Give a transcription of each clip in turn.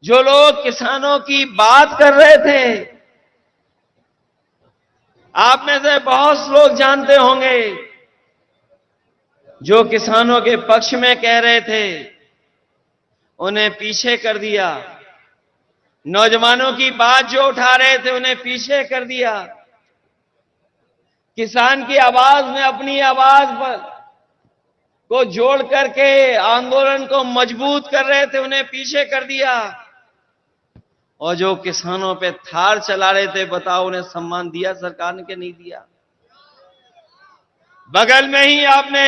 जो लोग किसानों की बात कर रहे थे, आप में से बहुत लोग जानते होंगे, जो किसानों के पक्ष में कह रहे थे उन्हें पीछे कर दिया। नौजवानों की बात जो उठा रहे थे उन्हें पीछे कर दिया। किसान की आवाज में अपनी आवाज पर को जोड़ करके आंदोलन को मजबूत कर रहे थे उन्हें पीछे कर दिया। और जो किसानों पे थार चला रहे थे, बताओ उन्हें सम्मान दिया सरकार ने कि नहीं दिया? बगल में ही आपने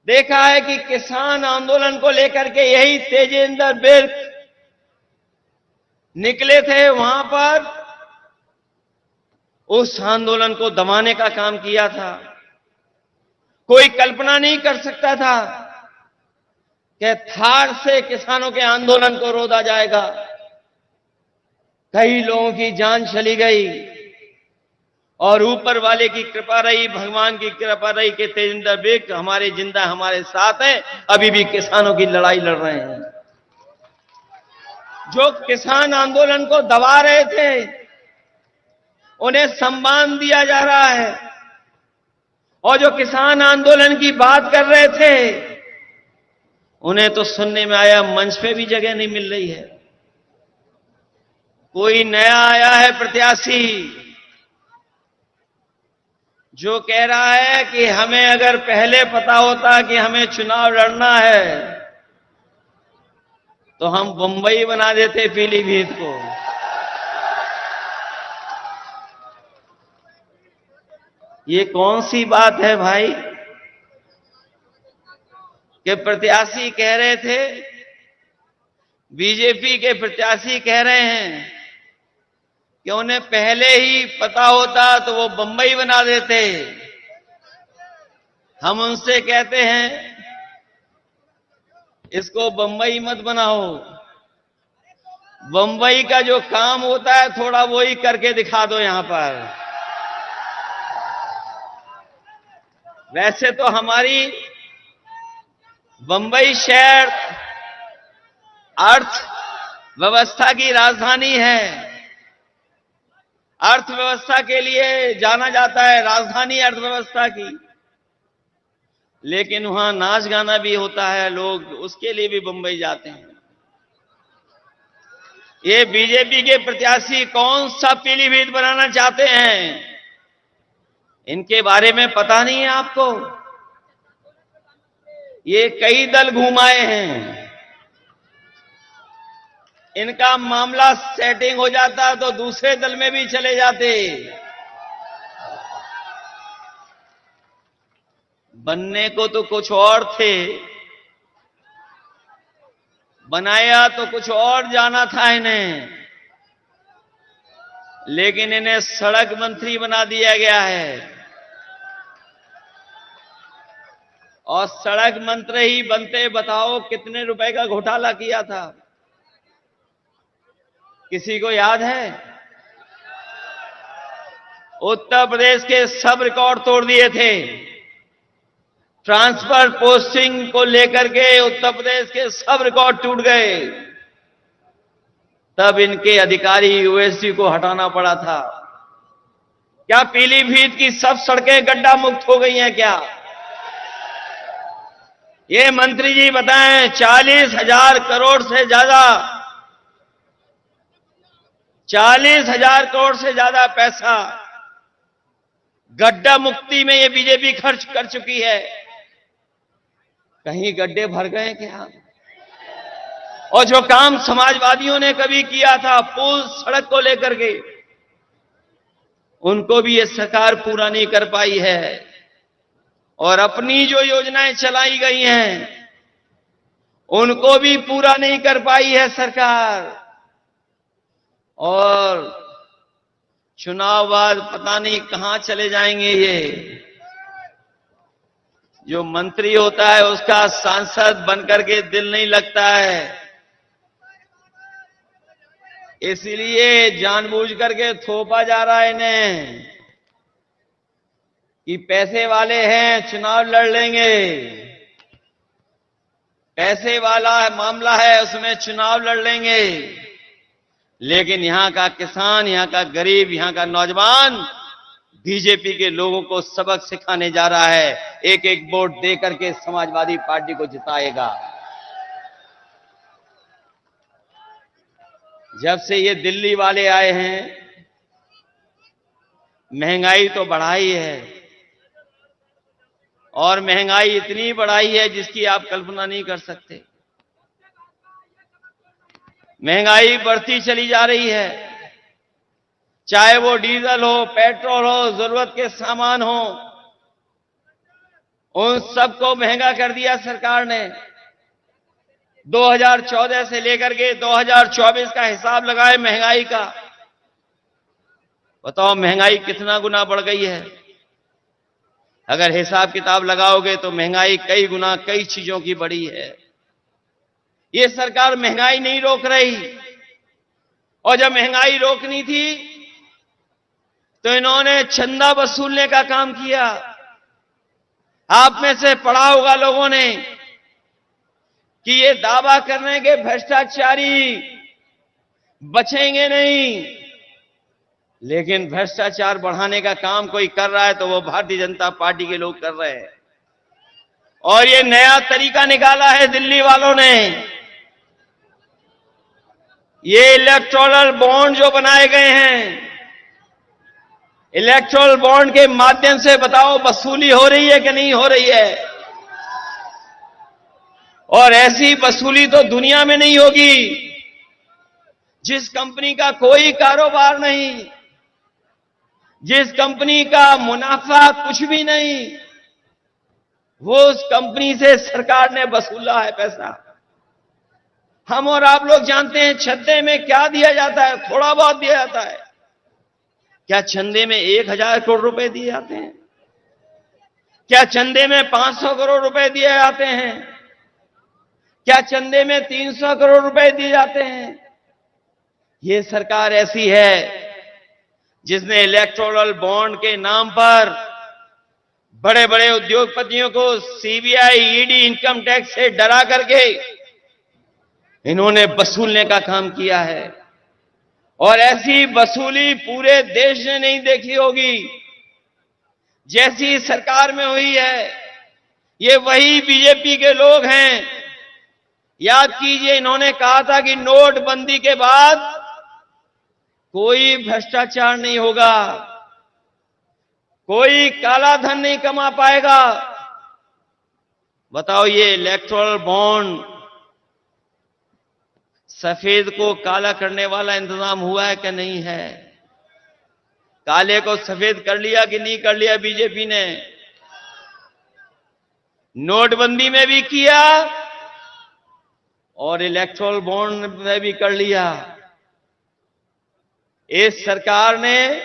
देखा है कि किसान आंदोलन को लेकर के यही तेजेंद्र विर्क निकले थे, वहां पर उस आंदोलन को दबाने का काम किया था। कोई कल्पना नहीं कर सकता था कि थार से किसानों के आंदोलन को रोका जाएगा। कई लोगों की जान चली गई और ऊपर वाले की कृपा रही, भगवान की कृपा रही कि तेजेंद्र विर्क हमारे जिंदा हमारे साथ हैं, अभी भी किसानों की लड़ाई लड़ रहे हैं। जो किसान आंदोलन को दबा रहे थे उन्हें सम्मान दिया जा रहा है, और जो किसान आंदोलन की बात कर रहे थे उन्हें तो सुनने में आया मंच पे भी जगह नहीं मिल रही है। कोई नया आया है प्रत्याशी जो कह रहा है कि हमें अगर पहले पता होता कि हमें चुनाव लड़ना है तो हम बंबई बना देते पीलीभीत को। ये कौन सी बात है भाई कि प्रत्याशी कह रहे थे, बीजेपी के प्रत्याशी कह रहे हैं कि उन्हें पहले ही पता होता तो वो बंबई बना देते। हम उनसे कहते हैं इसको बंबई मत बनाओ, बंबई का जो काम होता है थोड़ा वो ही करके दिखा दो यहां पर। वैसे तो हमारी बंबई शहर अर्थव्यवस्था की राजधानी है, अर्थव्यवस्था के लिए जाना जाता है, राजधानी अर्थव्यवस्था की। लेकिन वहां नाच गाना भी होता है, लोग उसके लिए भी बंबई जाते हैं। ये बीजेपी के प्रत्याशी कौन सा पीलीभीत बनाना चाहते हैं, इनके बारे में पता नहीं है आपको। ये कई दल घुमाए हैं, इनका मामला सेटिंग हो जाता तो दूसरे दल में भी चले जाते। बनने को तो कुछ और थे, बनाया तो कुछ और जाना था इन्हें, लेकिन इन्हें सड़क मंत्री बना दिया गया है। और सड़क मंत्री ही बनते बताओ कितने रुपए का घोटाला किया था, किसी को याद है? उत्तर प्रदेश के सब रिकॉर्ड तोड़ दिए थे। ट्रांसफर पोस्टिंग को लेकर के उत्तर प्रदेश के सब रिकॉर्ड टूट गए। तब इनके अधिकारी यूएससी को हटाना पड़ा था। क्या पीलीभीत की सब सड़कें गड्ढा मुक्त हो गई हैं क्या? ये मंत्री जी बताएं, 40,000 करोड़ से ज्यादा, 40,000 करोड़ से ज्यादा पैसा गड्ढा मुक्ति में ये बीजेपी खर्च कर चुकी है। कहीं गड्ढे भर गए क्या? और जो काम समाजवादियों ने कभी किया था पुल सड़क को लेकर के, उनको भी ये सरकार पूरा नहीं कर पाई है। और अपनी जो योजनाएं चलाई गई हैं उनको भी पूरा नहीं कर पाई है सरकार। और चुनाव बाद पता नहीं कहां चले जाएंगे ये। जो मंत्री होता है उसका सांसद बनकर के दिल नहीं लगता है, इसलिए जानबूझ करके थोपा जा रहा है इन्हें कि पैसे वाले हैं, चुनाव लड़ लेंगे। पैसे वाला मामला है, उसमें चुनाव लड़ लेंगे, लेकिन यहां का किसान, यहां का गरीब, यहां का नौजवान बीजेपी के लोगों को सबक सिखाने जा रहा है। एक एक वोट दे करके समाजवादी पार्टी को जिताएगा। जब से ये दिल्ली वाले आए हैं, महंगाई तो बढ़ाई है, और महंगाई इतनी बढ़ाई है जिसकी आप कल्पना नहीं कर सकते। महंगाई बढ़ती चली जा रही है, चाहे वो डीजल हो, पेट्रोल हो, जरूरत के सामान हो, उन सबको महंगा कर दिया सरकार ने। 2014 से लेकर के 2024 का हिसाब लगाए महंगाई का, बताओ महंगाई कितना गुना बढ़ गई है। अगर हिसाब किताब लगाओगे तो महंगाई कई गुना कई चीजों की बढ़ी है। ये सरकार महंगाई नहीं रोक रही, और जब महंगाई रोकनी थी तो इन्होंने चंदा वसूलने का काम किया। आप में से पढ़ा होगा लोगों ने कि ये दावा करने के भ्रष्टाचारी बचेंगे नहीं, लेकिन भ्रष्टाचार बढ़ाने का काम कोई कर रहा है तो वो भारतीय जनता पार्टी के लोग कर रहे हैं। और ये नया तरीका निकाला है दिल्ली वालों ने। ये इलेक्टोरल बॉन्ड जो बनाए गए हैं, इलेक्टोरल बॉन्ड के माध्यम से बताओ वसूली हो रही है कि नहीं हो रही है। और ऐसी वसूली तो दुनिया में नहीं होगी। जिस कंपनी का कोई कारोबार नहीं, जिस कंपनी का मुनाफा कुछ भी नहीं, वो उस कंपनी से सरकार ने वसूला है पैसा। हम और आप लोग जानते हैं चंदे में क्या दिया जाता है, थोड़ा बहुत दिया जाता है। क्या चंदे में 1000 करोड़ रुपए दिए जाते हैं? क्या चंदे में 500 करोड़ रुपए दिए जाते हैं? क्या चंदे में 300 करोड़ रुपए दिए जाते हैं? ये सरकार ऐसी है जिसने इलेक्टोरल बॉन्ड के नाम पर बड़े बड़े उद्योगपतियों को सीबीआई, ईडी, इनकम टैक्स से डरा करके इन्होंने वसूलने का काम किया है। और ऐसी वसूली पूरे देश ने नहीं देखी होगी जैसी सरकार में हुई है। ये वही बीजेपी के लोग हैं। याद कीजिए, इन्होंने कहा था कि नोटबंदी के बाद कोई भ्रष्टाचार नहीं होगा, कोई काला धन नहीं कमा पाएगा। बताओ, ये इलेक्टोरल बॉन्ड सफेद को काला करने वाला इंतजाम हुआ है कि नहीं है? काले को सफेद कर लिया कि नहीं कर लिया बीजेपी ने? नोटबंदी में भी किया और इलेक्टोरल बॉन्ड में भी कर लिया। इस सरकार ने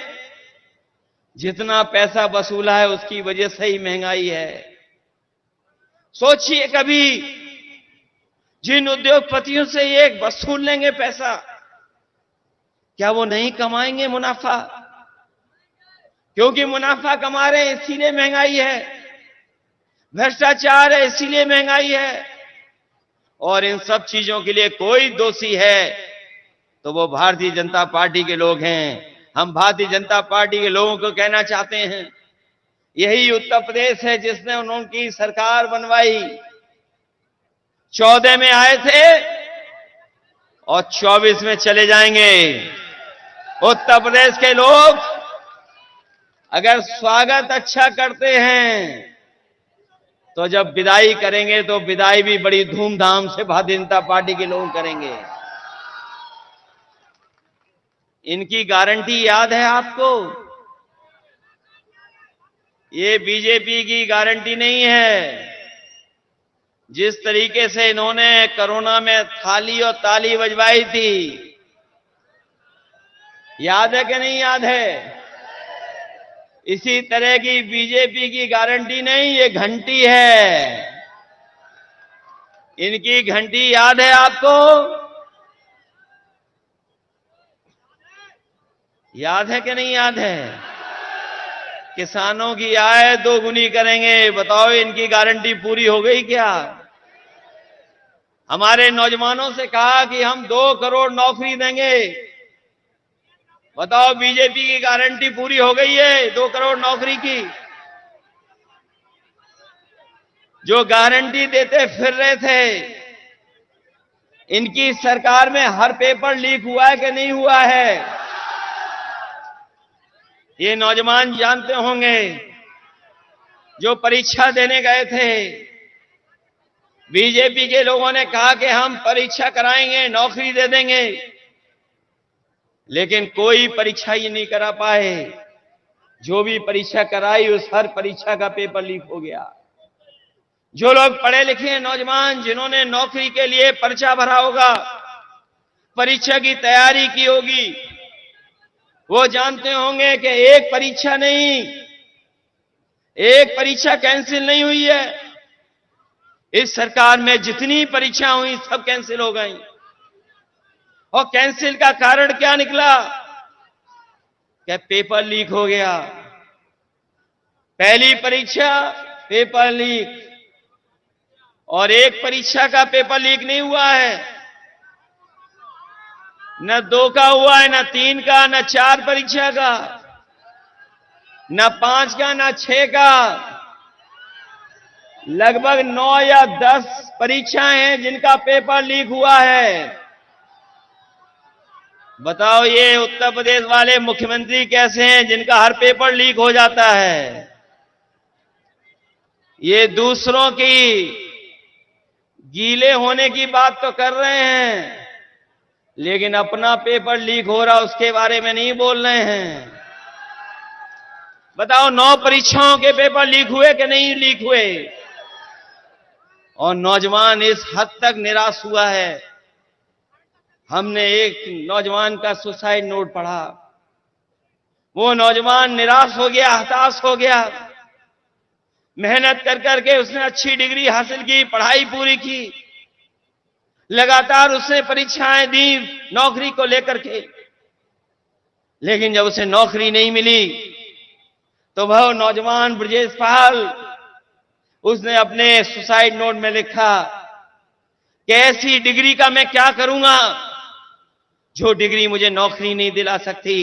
जितना पैसा वसूला है उसकी वजह से ही महंगाई है। सोचिए, कभी जिन उद्योगपतियों से ये वसूल लेंगे पैसा, क्या वो नहीं कमाएंगे मुनाफा? क्योंकि मुनाफा कमा रहे हैं इसीलिए महंगाई है, भ्रष्टाचार है इसीलिए महंगाई है। और इन सब चीजों के लिए कोई दोषी है तो वो भारतीय जनता पार्टी के लोग हैं। हम भारतीय जनता पार्टी के लोगों को कहना चाहते हैं, यही उत्तर प्रदेश है जिसने उनकी सरकार बनवाई। 14 में आए थे और 24 में चले जाएंगे। उत्तर प्रदेश के लोग अगर स्वागत अच्छा करते हैं तो जब विदाई करेंगे तो विदाई भी बड़ी धूमधाम से भारतीय जनता पार्टी के लोग करेंगे। इनकी गारंटी याद है आपको? ये बीजेपी की गारंटी नहीं है। जिस तरीके से इन्होंने कोरोना में थाली और ताली बजवाई थी, याद है कि नहीं याद है? इसी तरह की बीजेपी की गारंटी नहीं, ये घंटी है। इनकी घंटी याद है आपको? याद है कि नहीं याद है? किसानों की आय दोगुनी करेंगे। बताओ, इनकी गारंटी पूरी हो गई क्या? हमारे नौजवानों से कहा कि हम 2 करोड़ नौकरी देंगे। बताओ, बीजेपी की गारंटी पूरी हो गई है 2 करोड़ नौकरी की? जो गारंटी देते फिर रहे थे, इनकी सरकार में हर पेपर लीक हुआ है कि नहीं हुआ है? ये नौजवान जानते होंगे, जो परीक्षा देने गए थे, बीजेपी के लोगों ने कहा कि हम परीक्षा कराएंगे, नौकरी दे देंगे, लेकिन कोई परीक्षा ही नहीं करा पाए। जो भी परीक्षा कराई, उस हर परीक्षा का पेपर लीक हो गया। जो लोग पढ़े लिखे नौजवान, जिन्होंने नौकरी के लिए पर्चा भरा होगा, परीक्षा की तैयारी की होगी, वो जानते होंगे कि एक परीक्षा नहीं, एक परीक्षा कैंसिल नहीं हुई है। इस सरकार में जितनी परीक्षा हुई सब कैंसिल हो गई। और कैंसिल का कारण क्या निकला? कि पेपर लीक हो गया। पहली परीक्षा पेपर लीक, और एक परीक्षा का पेपर लीक नहीं हुआ है, न 2 का हुआ है, न 3 का, न 4 परीक्षा का, न 5 का, न 6 का। लगभग 9 या 10 परीक्षाएं हैं जिनका पेपर लीक हुआ है। बताओ, ये उत्तर प्रदेश वाले मुख्यमंत्री कैसे हैं जिनका हर पेपर लीक हो जाता है? ये दूसरों की गीले होने की बात तो कर रहे हैं, लेकिन अपना पेपर लीक हो रहा उसके बारे में नहीं बोल रहे हैं। बताओ, 9 परीक्षाओं के पेपर लीक हुए कि नहीं लीक हुए? और नौजवान इस हद तक निराश हुआ है। हमने एक नौजवान का सुसाइड नोट पढ़ा। वो नौजवान निराश हो गया, हताश हो गया। मेहनत कर करके उसने अच्छी डिग्री हासिल की, पढ़ाई पूरी की, लगातार उसने परीक्षाएं दी नौकरी को लेकर के, लेकिन जब उसे नौकरी नहीं मिली तो वह नौजवान ब्रजेश पाल, उसने अपने सुसाइड नोट में लिखा कि ऐसी डिग्री का मैं क्या करूंगा जो डिग्री मुझे नौकरी नहीं दिला सकती।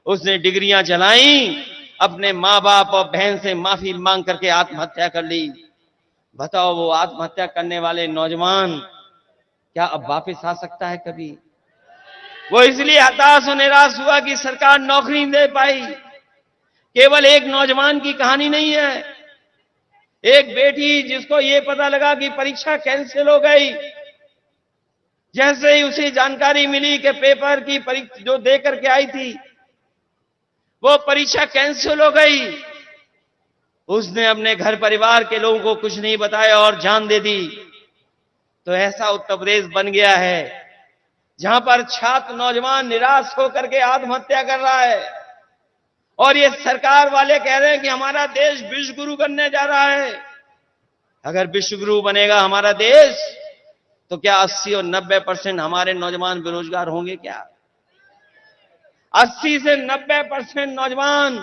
उसने डिग्रियां जलाई, अपने मां बाप और बहन से माफी मांग करके आत्महत्या कर ली। बताओ, वो आत्महत्या करने वाले नौजवान क्या अब वापस आ सकता है कभी? वो इसलिए हताश और निराश हुआ कि सरकार नौकरी नहीं दे पाई। केवल एक नौजवान की कहानी नहीं है। एक बेटी जिसको ये पता लगा कि परीक्षा कैंसिल हो गई, जैसे ही उसे जानकारी मिली कि पेपर की परीक्षा जो दे करके आई थी वो परीक्षा कैंसिल हो गई, उसने अपने घर परिवार के लोगों को कुछ नहीं बताया और जान दे दी। तो ऐसा उत्तर प्रदेश बन गया है जहां पर छात्र नौजवान निराश होकर के आत्महत्या कर रहा है, और ये सरकार वाले कह रहे हैं कि हमारा देश विश्व गुरु बनने जा रहा है। अगर विश्व गुरु बनेगा हमारा देश, तो क्या 80 और 90% हमारे नौजवान बेरोजगार होंगे क्या? 80 से 90% नौजवान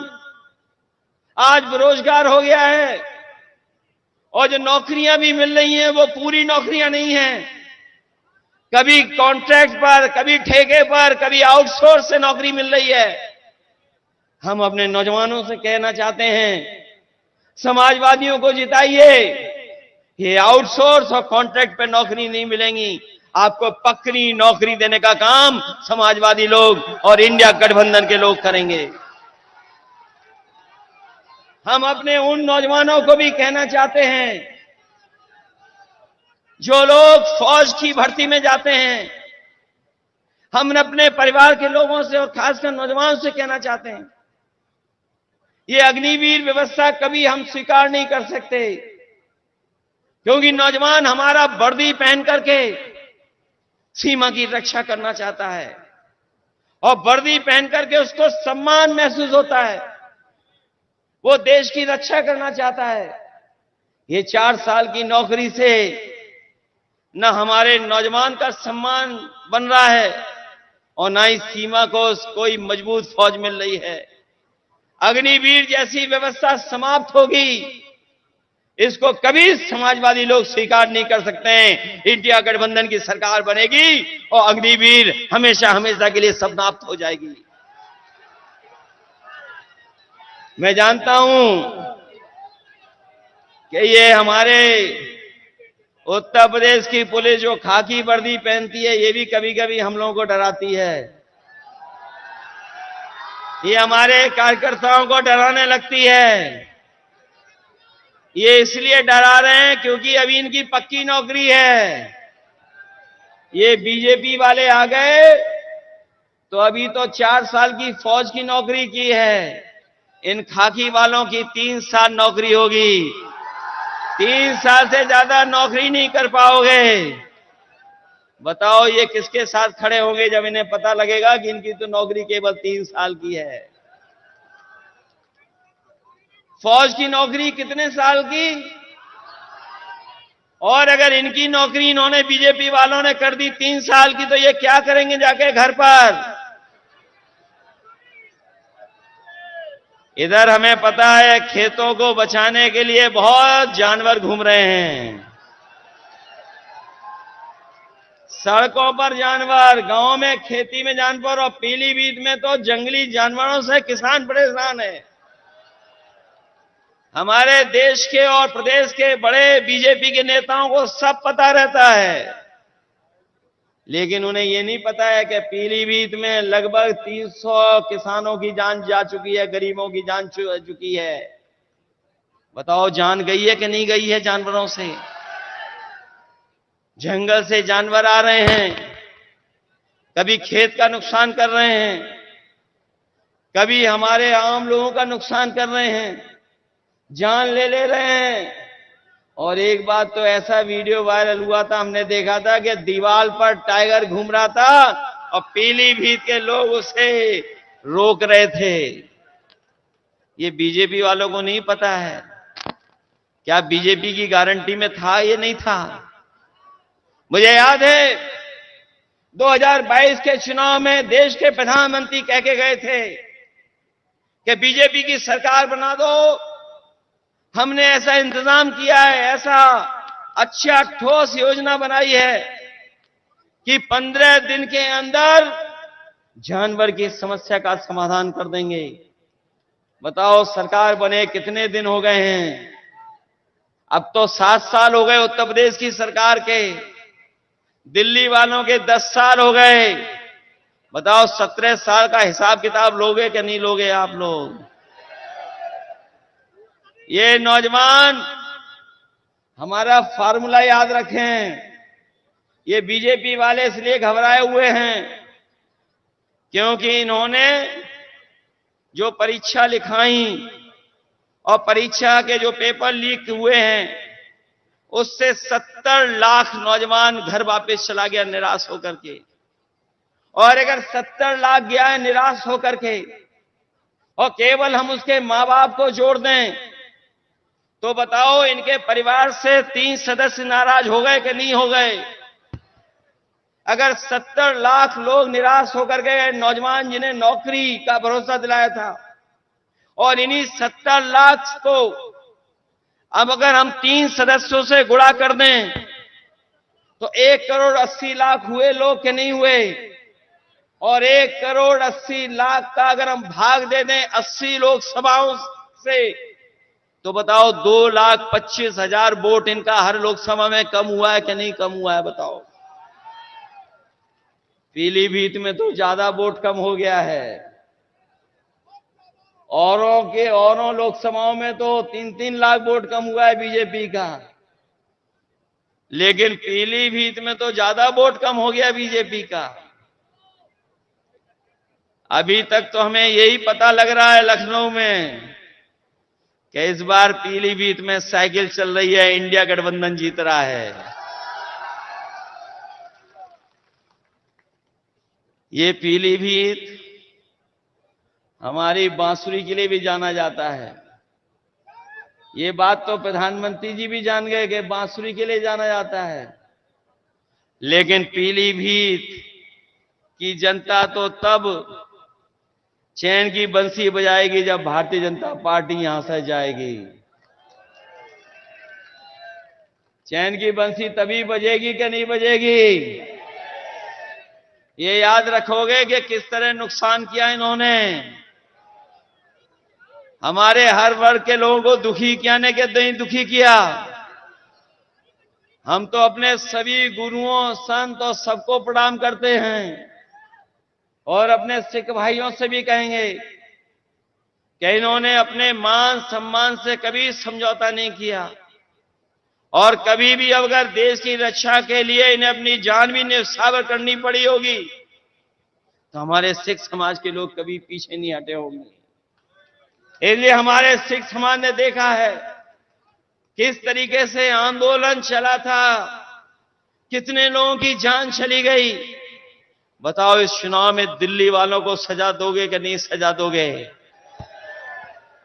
आज बेरोजगार हो गया है, और जो नौकरियां भी मिल रही हैं वो पूरी नौकरियां नहीं हैं। कभी कॉन्ट्रैक्ट पर, कभी ठेके पर, कभी आउटसोर्स से नौकरी मिल रही है। हम अपने नौजवानों से कहना चाहते हैं, समाजवादियों को जिताइए। ये आउटसोर्स और कॉन्ट्रैक्ट पे नौकरी नहीं मिलेंगी, आपको पक्की नौकरी देने का काम समाजवादी लोग और इंडिया गठबंधन के लोग करेंगे। हम अपने उन नौजवानों को भी कहना चाहते हैं जो लोग फौज की भर्ती में जाते हैं। हम अपने परिवार के लोगों से और खासकर नौजवानों से कहना चाहते हैं, ये अग्निवीर व्यवस्था कभी हम स्वीकार नहीं कर सकते, क्योंकि नौजवान हमारा वर्दी पहन करके सीमा की रक्षा करना चाहता है, और वर्दी पहन करके उसको सम्मान महसूस होता है, वो देश की रक्षा करना चाहता है। ये 4 साल की नौकरी से न हमारे नौजवान का सम्मान बन रहा है और न ही सीमा को कोई मजबूत फौज मिल रही है। अग्निवीर जैसी व्यवस्था समाप्त होगी, इसको कभी समाजवादी लोग स्वीकार नहीं कर सकते हैं। इंडिया गठबंधन की सरकार बनेगी और अग्निवीर हमेशा हमेशा के लिए समाप्त हो जाएगी। मैं जानता हूं कि ये हमारे उत्तर प्रदेश की पुलिस जो खाकी वर्दी पहनती है, ये भी कभी कभी हम लोगों को डराती है। ये हमारे कार्यकर्ताओं को डराने लगती है। ये इसलिए डरा रहे हैं क्योंकि अभी इनकी पक्की नौकरी है। ये बीजेपी वाले आ गए तो अभी तो 4 साल की फौज की नौकरी की है। इन खाकी वालों की 3 साल नौकरी होगी। 3 साल से ज्यादा नौकरी नहीं कर पाओगे। बताओ ये किसके साथ खड़े होंगे जब इन्हें पता लगेगा कि इनकी तो नौकरी केवल 3 साल की है। फौज की नौकरी कितने साल की? और अगर इनकी नौकरी इन्होंने बीजेपी वालों ने कर दी 3 साल की, तो ये क्या करेंगे जाके घर पर? इधर हमें पता है खेतों को बचाने के लिए बहुत जानवर घूम रहे हैं। सड़कों पर जानवर, गांव में खेती में जानवर, और पीलीभीत में तो जंगली जानवरों से किसान परेशान है। हमारे देश के और प्रदेश के बड़े बीजेपी के नेताओं को सब पता रहता है, लेकिन उन्हें यह नहीं पता है कि पीलीभीत में लगभग 300 किसानों की जान जा चुकी है, गरीबों की जान जा चुकी है। बताओ जान गई है कि नहीं गई है जानवरों से? जंगल से जानवर आ रहे हैं, कभी खेत का नुकसान कर रहे हैं, कभी हमारे आम लोगों का नुकसान कर रहे हैं, जान ले रहे हैं। और एक बात तो ऐसा वीडियो वायरल हुआ था, हमने देखा था कि दीवार पर टाइगर घूम रहा था और पीलीभीत के लोग उसे रोक रहे थे। ये बीजेपी वालों को नहीं पता है। क्या बीजेपी की गारंटी में था? ये नहीं था। मुझे याद है 2022 के चुनाव में देश के प्रधानमंत्री कह के गए थे कि बीजेपी की सरकार बना दो। हमने ऐसा इंतजाम किया है, ऐसा अच्छा ठोस योजना बनाई है कि 15 दिन के अंदर जानवर की समस्या का समाधान कर देंगे। बताओ सरकार बने कितने दिन हो गए हैं? अब तो 7 साल हो गए उत्तर प्रदेश की सरकार के। दिल्ली वालों के 10 साल हो गए। बताओ 17 साल का हिसाब किताब लोगे कि नहीं लोगे आप लोग? ये नौजवान हमारा फार्मूला याद रखें। ये बीजेपी वाले इसलिए घबराए हुए हैं क्योंकि इन्होंने जो परीक्षा लिखाई और परीक्षा के जो पेपर लीक हुए हैं, उससे 70 लाख नौजवान घर वापस चला गया निराश होकर के। और अगर 70 लाख गया है निराश होकर के और केवल हम उसके मां बाप को जोड़ दें, तो बताओ इनके परिवार से 3 सदस्य नाराज हो गए कि नहीं हो गए? अगर 70 लाख लोग निराश होकर गए, नौजवान जिन्हें नौकरी का भरोसा दिलाया था, और इन्हीं 70 लाख को अब अगर हम 3 सदस्यों से गुणा कर दें तो 1 करोड़ 80 लाख हुए लोग कि नहीं हुए? और 1 करोड़ 80 लाख का अगर हम भाग दे दें 80 लोकसभाओं से, तो बताओ 2,25,000 वोट इनका हर लोकसभा में कम हुआ है कि नहीं कम हुआ है? बताओ। पीलीभीत में तो ज्यादा वोट कम हो गया है। औरों लोकसभाओं में तो 3-3 लाख वोट कम हुआ है बीजेपी का, लेकिन पीलीभीत में तो ज्यादा वोट कम हो गया बीजेपी का। अभी तक तो हमें यही पता लग रहा है लखनऊ में कि इस बार पीलीभीत में साइकिल चल रही है, इंडिया गठबंधन जीत रहा है। ये पीलीभीत हमारी बांसुरी के लिए भी जाना जाता है। ये बात तो प्रधानमंत्री जी भी जान गए कि बांसुरी के लिए जाना जाता है, लेकिन पीलीभीत की जनता तो तब चैन की बंसी बजाएगी जब भारतीय जनता पार्टी यहां से जाएगी। चैन की बंसी तभी बजेगी कि नहीं बजेगी। ये याद रखोगे कि किस तरह नुकसान किया इन्होंने। हमारे हर वर्ग के लोगों को दुखी किया ने कि नहीं दुखी किया। हम तो अपने सभी गुरुओं, संत और सबको प्रणाम करते हैं और अपने सिख भाइयों से भी कहेंगे कि इन्होंने अपने मान सम्मान से कभी समझौता नहीं किया और कभी भी अगर देश की रक्षा के लिए इन्हें अपनी जान भी न्यौछावर करनी पड़ी होगी तो हमारे सिख समाज के लोग कभी पीछे नहीं हटे होंगे। इसलिए हमारे सिख समाज ने देखा है किस तरीके से आंदोलन चला था, कितने लोगों की जान चली गई। बताओ इस चुनाव में दिल्ली वालों को सजा दोगे कि नहीं सजा दोगे?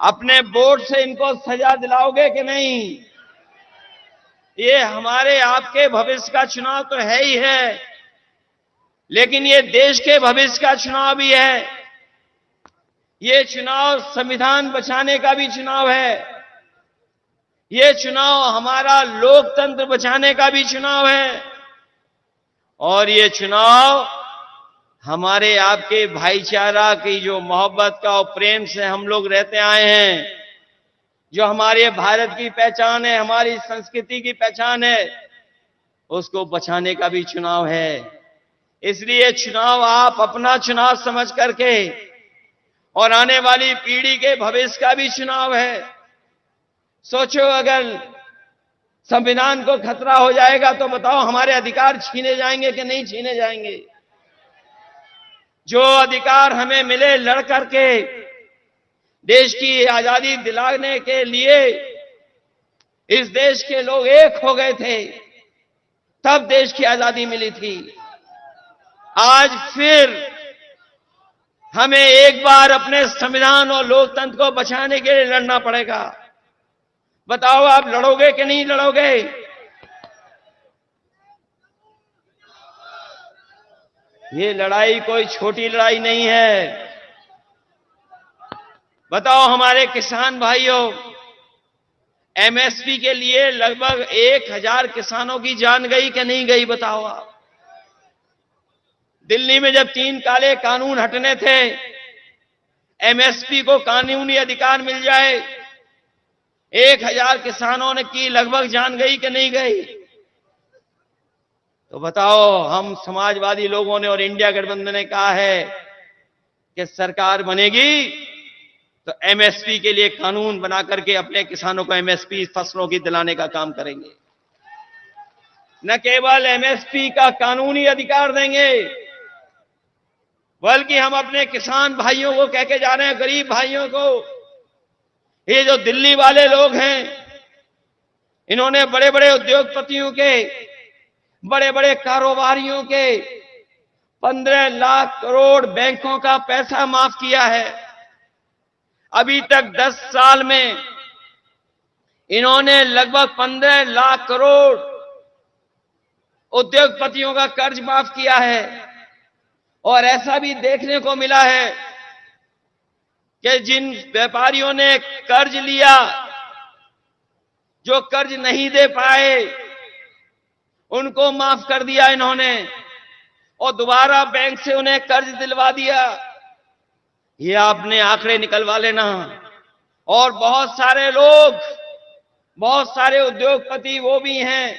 अपने वोट से इनको सजा दिलाओगे कि नहीं? ये हमारे आपके भविष्य का चुनाव तो है ही है, लेकिन ये देश के भविष्य का चुनाव भी है। ये चुनाव संविधान बचाने का भी चुनाव है। ये चुनाव हमारा लोकतंत्र बचाने का भी चुनाव है और ये चुनाव हमारे आपके भाईचारा की जो मोहब्बत का और प्रेम से हम लोग रहते आए हैं, जो हमारे भारत की पहचान है, हमारी संस्कृति की पहचान है, उसको बचाने का भी चुनाव है। इसलिए चुनाव आप अपना चुनाव समझ करके और आने वाली पीढ़ी के भविष्य का भी चुनाव है। सोचो अगर संविधान को खतरा हो जाएगा तो बताओ हमारे अधिकार छीने जाएंगे कि नहीं छीने जाएंगे? जो अधिकार हमें मिले लड़ करके देश की आजादी दिलाने के लिए इस देश के लोग एक हो गए थे, तब देश की आजादी मिली थी। आज फिर हमें एक बार अपने संविधान और लोकतंत्र को बचाने के लिए लड़ना पड़ेगा। बताओ आप लड़ोगे कि नहीं लड़ोगे? ये लड़ाई कोई छोटी लड़ाई नहीं है। बताओ हमारे किसान भाइयों, एमएसपी के लिए लगभग 1000 किसानों की जान गई कि नहीं गई? बताओ आप। दिल्ली में जब 3 काले कानून हटने थे, एमएसपी को कानूनी अधिकार मिल जाए, 1000 किसानों ने की लगभग जान गई कि नहीं गई? तो बताओ, हम समाजवादी लोगों ने और इंडिया गठबंधन ने कहा है कि सरकार बनेगी तो एमएसपी के लिए कानून बना करके अपने किसानों को एमएसपी फसलों की दिलाने का काम करेंगे। न केवल एमएसपी का कानूनी अधिकार देंगे, बल्कि हम अपने किसान भाइयों को कह के जा रहे हैं, गरीब भाइयों को, ये जो दिल्ली वाले लोग हैं, इन्होंने बड़े बड़े उद्योगपतियों के, बड़े बड़े कारोबारियों के 15 लाख करोड़ बैंकों का पैसा माफ किया है। अभी तक 10 साल में इन्होंने लगभग 15 लाख करोड़ उद्योगपतियों का कर्ज माफ किया है। और ऐसा भी देखने को मिला है कि जिन व्यापारियों ने कर्ज लिया, जो कर्ज नहीं दे पाए, उनको माफ कर दिया इन्होंने और दोबारा बैंक से उन्हें कर्ज दिलवा दिया। ये आपने आंकड़े निकलवा लेना। और बहुत सारे लोग, बहुत सारे उद्योगपति वो भी हैं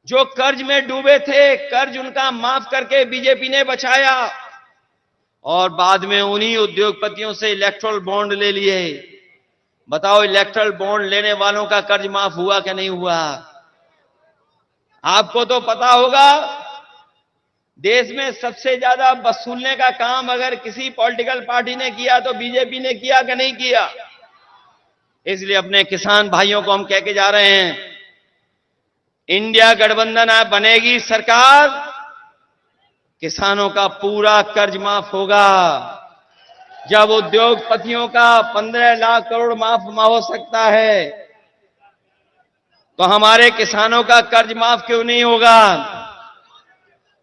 जो कर्ज में डूबे थे, कर्ज उनका माफ करके बीजेपी ने बचाया और बाद में उन्हीं उद्योगपतियों से इलेक्ट्रल बॉन्ड ले लिए। बताओ, इलेक्ट्रल बॉन्ड लेने वालों का कर्ज माफ हुआ कि नहीं हुआ? आपको तो पता होगा, देश में सबसे ज्यादा वसूलने का काम अगर किसी पॉलिटिकल पार्टी ने किया तो बीजेपी ने किया कि नहीं किया? इसलिए अपने किसान भाइयों को हम कह के जा रहे हैं, इंडिया गठबंधन बनेगी सरकार, किसानों का पूरा कर्ज माफ होगा। जब उद्योगपतियों का 15 लाख करोड़ माफ हो सकता है, तो हमारे किसानों का कर्ज माफ क्यों नहीं होगा?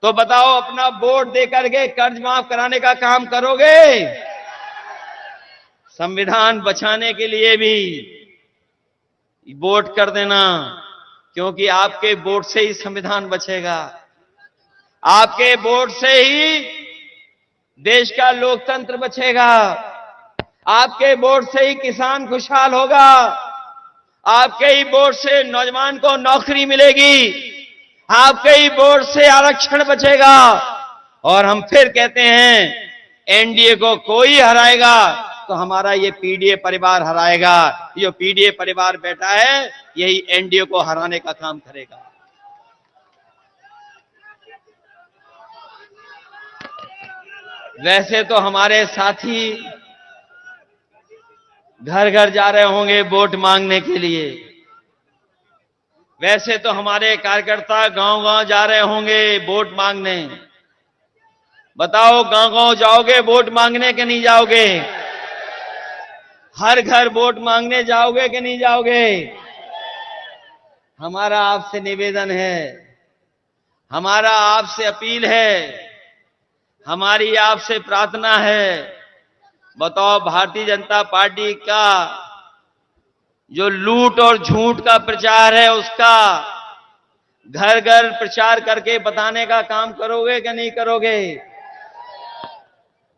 तो बताओ, अपना वोट देकर के कर्ज माफ कराने का काम करोगे? संविधान बचाने के लिए भी वोट कर देना, क्योंकि आपके वोट से ही संविधान बचेगा, आपके वोट से ही देश का लोकतंत्र बचेगा, आपके वोट से ही किसान खुशहाल होगा, आपके ही वोट से नौजवान को नौकरी मिलेगी, आपके ही वोट से आरक्षण बचेगा। और हम फिर कहते हैं एनडीए को कोई हराएगा तो हमारा ये पीडीए परिवार हराएगा। ये पीडीए परिवार बैठा है यही एनडीए को हराने का काम करेगा। वैसे तो हमारे साथी घर घर जा रहे होंगे वोट मांगने के लिए, वैसे तो हमारे कार्यकर्ता गांव गांव जा रहे होंगे वोट मांगने। बताओ गांव गांव जाओगे वोट मांगने कि नहीं जाओगे? हर घर वोट मांगने जाओगे कि नहीं जाओगे? हमारा आपसे निवेदन है, हमारा आपसे अपील है, हमारी आपसे प्रार्थना है। बताओ भारतीय जनता पार्टी का जो लूट और झूठ का प्रचार है उसका घर घर प्रचार करके बताने का काम करोगे कि नहीं करोगे?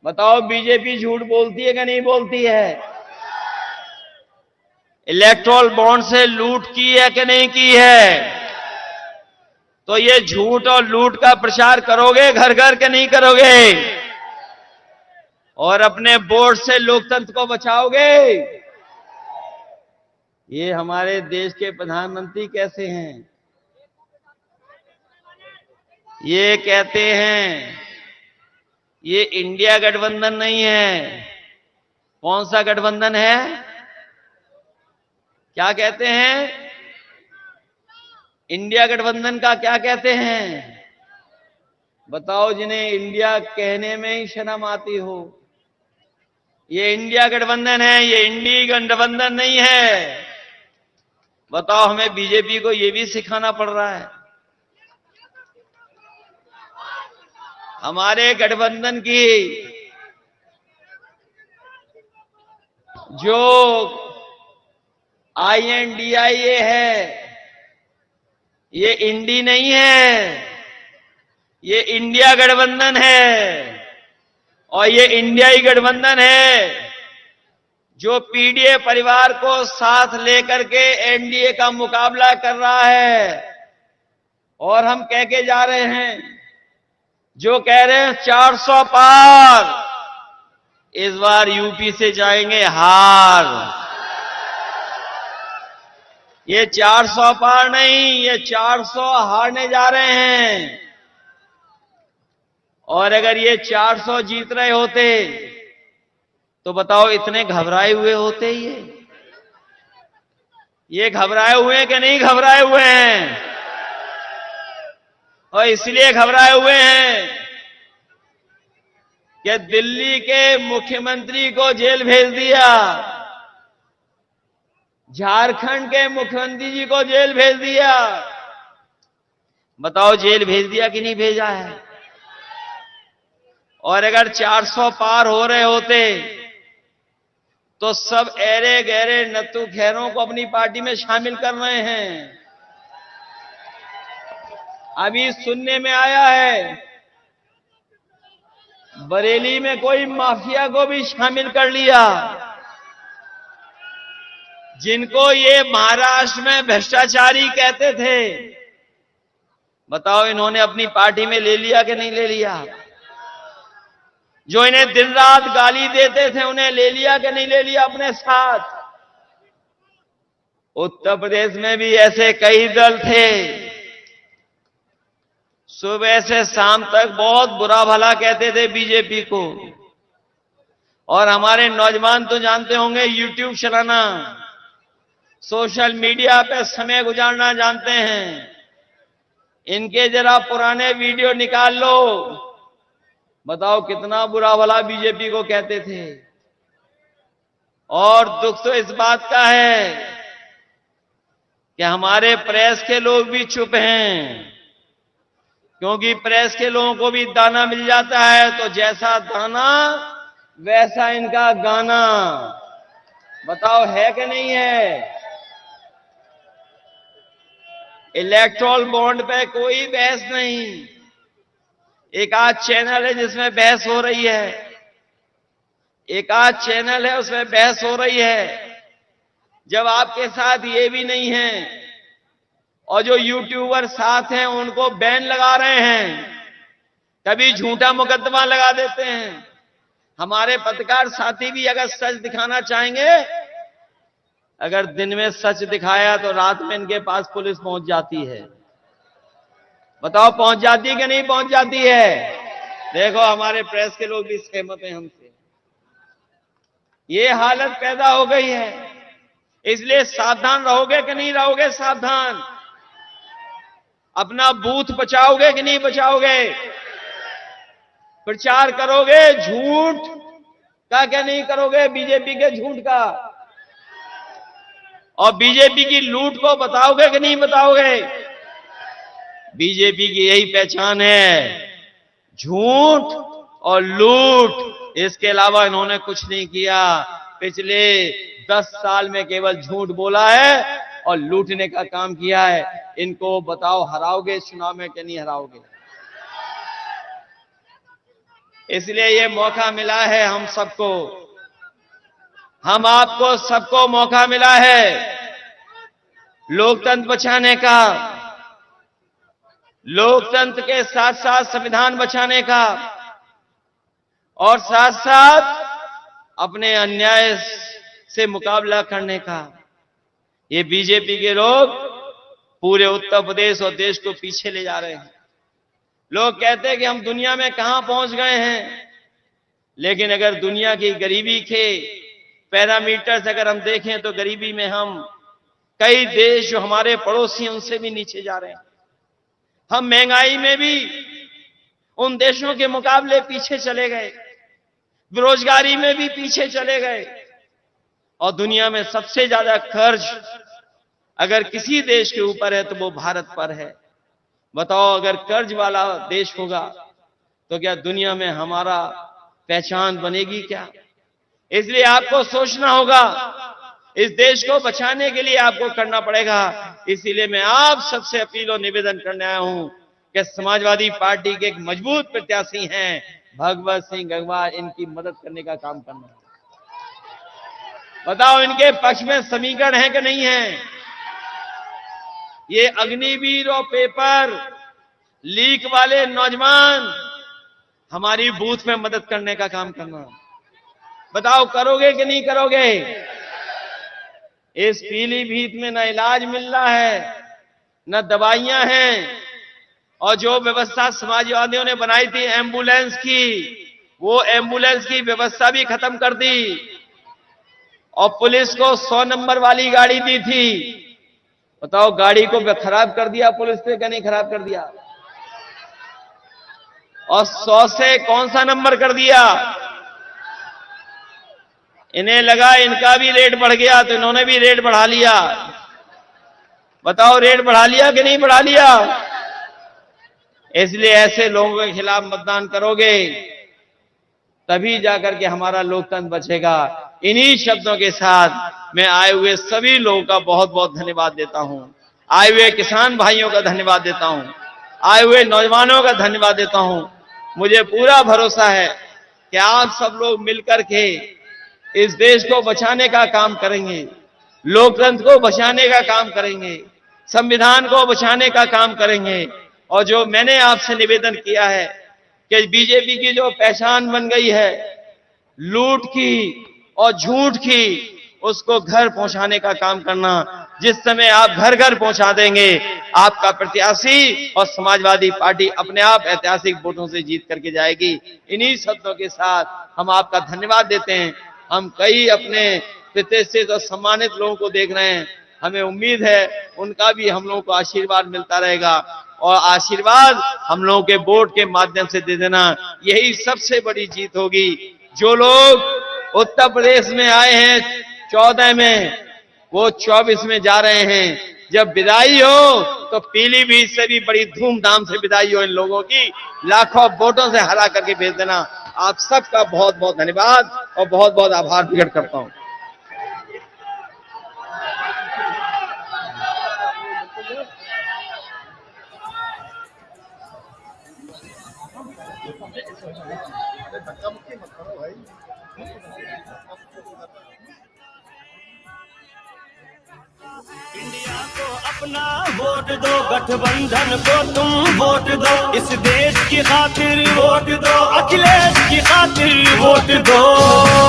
बताओ बीजेपी झूठ बोलती है कि नहीं बोलती है? इलेक्टोरल बॉन्ड से लूट की है कि नहीं की है? तो ये झूठ और लूट का प्रचार करोगे घर घर के नहीं करोगे? और अपने वोट से लोकतंत्र को बचाओगे? ये हमारे देश के प्रधानमंत्री कैसे हैं? ये कहते हैं ये इंडिया गठबंधन नहीं है। कौन सा गठबंधन है? क्या कहते हैं? इंडिया गठबंधन का क्या कहते हैं? बताओ जिन्हें इंडिया कहने में ही शर्म आती हो। ये इंडिया गठबंधन है, ये इंडी गठबंधन नहीं है। बताओ हमें बीजेपी को ये भी सिखाना पड़ रहा है। हमारे गठबंधन की जो INDIA है ये इंडी नहीं है, ये इंडिया गठबंधन है। और ये इंडियाई गठबंधन है जो पीडीए परिवार को साथ लेकर के एनडीए का मुकाबला कर रहा है। और हम कह के जा रहे हैं, जो कह रहे हैं 400 पार, इस बार यूपी से जाएंगे हार। ये 400 पार नहीं, ये 400 हारने जा रहे हैं। और अगर ये 400 जीत रहे होते तो बताओ इतने घबराए हुए होते ये घबराए हुए हैं कि नहीं घबराए हुए हैं? और इसलिए घबराए हुए हैं कि दिल्ली के मुख्यमंत्री को जेल भेज दिया, झारखंड के मुख्यमंत्री जी को जेल भेज दिया। बताओ जेल भेज दिया कि नहीं भेजा है? और अगर 400 पार हो रहे होते तो सब ऐरे गहरे नत्थु खैरों को अपनी पार्टी में शामिल कर रहे हैं। अभी सुनने में आया है बरेली में कोई माफिया को भी शामिल कर लिया, जिनको ये महाराष्ट्र में भ्रष्टाचारी कहते थे। बताओ इन्होंने अपनी पार्टी में ले लिया कि नहीं ले लिया? जो इन्हें दिन रात गाली देते थे उन्हें ले लिया कि नहीं ले लिया अपने साथ? उत्तर प्रदेश में भी ऐसे कई दल थे, सुबह से शाम तक बहुत बुरा भला कहते थे बीजेपी को। और हमारे नौजवान तो जानते होंगे यूट्यूब चलाना, सोशल मीडिया पे समय गुजारना जानते हैं। इनके जरा पुराने वीडियो निकाल लो, बताओ कितना बुरा भला बीजेपी को कहते थे। और दुख तो इस बात का है कि हमारे प्रेस के लोग भी चुप हैं, क्योंकि प्रेस के लोगों को भी दाना मिल जाता है, तो जैसा दाना वैसा इनका गाना। बताओ है कि नहीं है? इलेक्टोरल बॉन्ड पे कोई बहस नहीं। एक आध चैनल है जिसमें बहस हो रही है, एक आध चैनल है उसमें बहस हो रही है। जब आपके साथ ये भी नहीं है और जो यूट्यूबर साथ हैं उनको बैन लगा रहे हैं, कभी झूठा मुकदमा लगा देते हैं। हमारे पत्रकार साथी भी अगर सच दिखाना चाहेंगे, अगर दिन में सच दिखाया तो रात में इनके पास पुलिस पहुंच जाती है। बताओ पहुंच जाती है कि नहीं पहुंच जाती है? देखो हमारे प्रेस के लोग भी सहमत हैं हमसे। ये हालत पैदा हो गई है, इसलिए सावधान रहोगे कि नहीं रहोगे? सावधान। अपना बूथ बचाओगे कि नहीं बचाओगे? प्रचार करोगे झूठ का क्या नहीं करोगे? बीजेपी के झूठ का और बीजेपी की लूट को बताओगे कि नहीं बताओगे? बीजेपी की यही पहचान है, झूठ और लूट। इसके अलावा इन्होंने कुछ नहीं किया। पिछले 10 साल में केवल झूठ बोला है और लूटने का काम किया है। इनको बताओ हराओगे चुनाव में कि नहीं हराओगे? इसलिए ये मौका मिला है हम सबको, हम आपको सबको मौका मिला है लोकतंत्र बचाने का, लोकतंत्र के साथ साथ संविधान बचाने का और साथ साथ अपने अन्याय से मुकाबला करने का। ये बीजेपी के लोग पूरे उत्तर प्रदेश और देश को पीछे ले जा रहे हैं। लोग कहते हैं कि हम दुनिया में कहां पहुंच गए हैं, लेकिन अगर दुनिया की गरीबी के पैरामीटर्स अगर हम देखें तो गरीबी में हम कई देश जो हमारे पड़ोसी हैं उनसे भी नीचे जा रहे हैं। हम महंगाई में भी उन देशों के मुकाबले पीछे चले गए, बेरोजगारी में भी पीछे चले गए और दुनिया में सबसे ज्यादा कर्ज अगर किसी देश के ऊपर है तो वो भारत पर है। बताओ अगर कर्ज वाला देश होगा तो क्या दुनिया में हमारा पहचान बनेगी क्या? इसलिए आपको सोचना होगा, इस देश को बचाने के लिए आपको करना पड़ेगा। इसीलिए मैं आप सबसे अपील और निवेदन करने आया हूं कि समाजवादी पार्टी के एक मजबूत प्रत्याशी हैं भगवत सिंह गंगवार, इनकी मदद करने का काम करना है। बताओ इनके पक्ष में समीकरण है कि नहीं है? ये अग्निवीर और पेपर लीक वाले नौजवान हमारी बूथ में मदद करने का काम करना। बताओ करोगे कि नहीं करोगे? इस पीलीभीत में न इलाज मिल रहा है, न दवाइयां हैं और जो व्यवस्था समाजवादियों ने बनाई थी एम्बुलेंस की, वो एम्बुलेंस की व्यवस्था भी खत्म कर दी और पुलिस को 100 नंबर वाली गाड़ी दी थी। बताओ गाड़ी को खराब कर दिया पुलिस ने क्या नहीं खराब कर दिया? और 100 से कौन सा नंबर कर दिया? इन्हें लगा इनका भी रेट बढ़ गया तो इन्होंने भी रेट बढ़ा लिया। बताओ रेट बढ़ा लिया कि नहीं बढ़ा लिया? इसलिए ऐसे लोगों के खिलाफ मतदान करोगे तभी जाकर के हमारा लोकतंत्र बचेगा। इन्हीं शब्दों के साथ मैं आए हुए सभी लोगों का बहुत बहुत धन्यवाद देता हूं। आए हुए किसान भाइयों का धन्यवाद देता हूं, आए हुए नौजवानों का धन्यवाद देता हूं। मुझे पूरा भरोसा है कि आप सब लोग मिलकर के इस देश को बचाने का काम करेंगे, लोकतंत्र को बचाने का काम करेंगे, संविधान को बचाने का काम करेंगे। और जो मैंने आपसे निवेदन किया है कि बीजेपी की जो पहचान बन गई है लूट की और झूठ की, उसको घर पहुंचाने का काम करना। जिस समय आप घर घर पहुंचा देंगे, आपका प्रत्याशी और समाजवादी पार्टी अपने आप ऐतिहासिक वोटों से जीत करके जाएगी। इन्हीं शब्दों के साथ हम आपका धन्यवाद देते हैं। हम कई अपने प्रतिष्ठित और सम्मानित लोगों को देख रहे हैं, हमें उम्मीद है उनका भी हम लोगों को आशीर्वाद मिलता रहेगा और आशीर्वाद हम लोगों के वोट के माध्यम से दे देना, यही सबसे बड़ी जीत होगी। जो लोग उत्तर प्रदेश में आए हैं 14 में, वो 24 में जा रहे हैं। जब विदाई हो तो पीलीभीत से भी बड़ी धूमधाम से विदाई हो इन लोगों की, लाखों वोटों से हरा करके भेज देना। आप सबका बहुत बहुत धन्यवाद और बहुत बहुत आभार प्रकट करता हूं। इंडिया को अपना वोट दो, गठबंधन को तुम वोट दो, इस देश की खातिर वोट दो, अखिलेश की खातिर वोट दो।